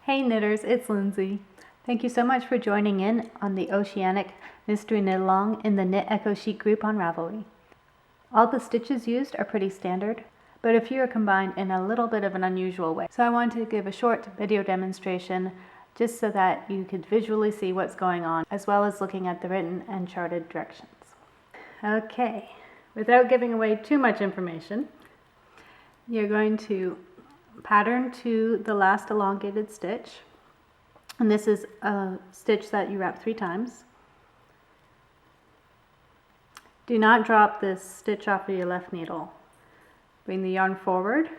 Hey knitters, it's Lindsay. Thank you so much for joining in on the Oceanic Mystery Knit Along in the Knit Eco Chic group on Ravelry. All the stitches used are pretty standard, but a few are combined in a little bit of an unusual way. So I wanted to give a short video demonstration just so that you could visually see what's going on, as well as looking at the written and charted directions. Okay, without giving away too much information, you're going to pattern to the last elongated stitch, and this is a stitch that you wrap 3 times. Do not drop this stitch off of your left needle. Bring the yarn forward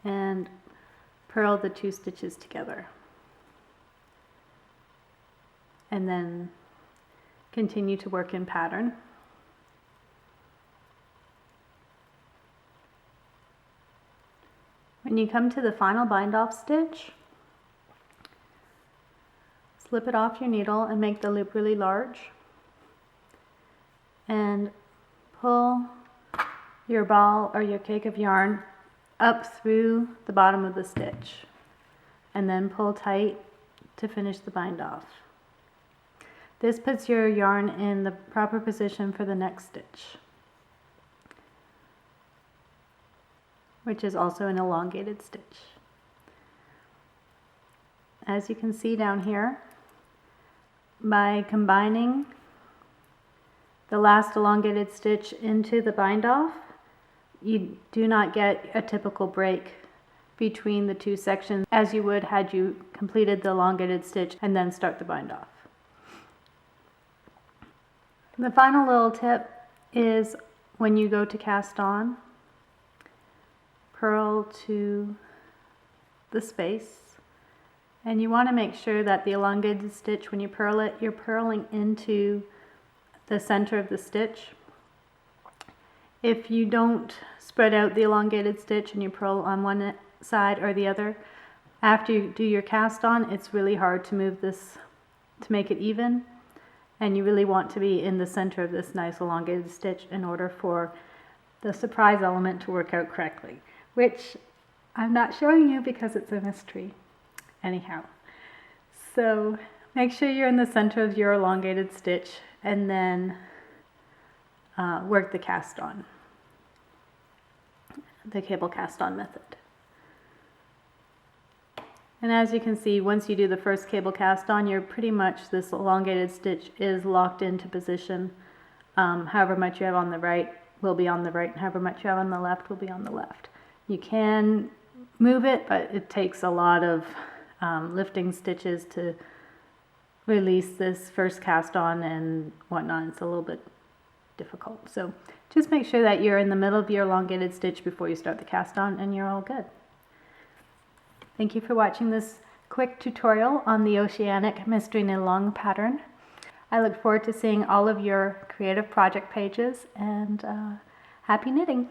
and purl the 2 stitches together, and then continue to work in pattern. When you come to the final bind off stitch, slip it off your needle and make the loop really large, and pull your ball or your cake of yarn up through the bottom of the stitch, and then pull tight to finish the bind off. This puts your yarn in the proper position for the next stitch, which is also an elongated stitch. As you can see down here, by combining the last elongated stitch into the bind off, you do not get a typical break between the 2 sections as you would had you completed the elongated stitch and then start the bind off. The final little tip is when you go to cast on, purl to the space, and you want to make sure that the elongated stitch, when you purl it, you're purling into the center of the stitch. If you don't spread out the elongated stitch and you purl on one side or the other, after you do your cast on, it's really hard to move this to make it even, and you really want to be in the center of this nice elongated stitch in order for the surprise element to work out correctly, which I'm not showing you because it's a mystery. Anyhow, so make sure you're in the center of your elongated stitch and then work the cast on, the cable cast on method. And as you can see, once you do the first cable cast on, you're pretty much, this elongated stitch is locked into position. However much you have on the right will be on the right, and however much you have on the left will be on the left. You can move it, but it takes a lot of lifting stitches to release this first cast on and whatnot. It's a little bit difficult. So just make sure that you're in the middle of your elongated stitch before you start the cast on, and you're all good. Thank you for watching this quick tutorial on the Oceanic Mystery Knit Along pattern. I look forward to seeing all of your creative project pages, and happy knitting!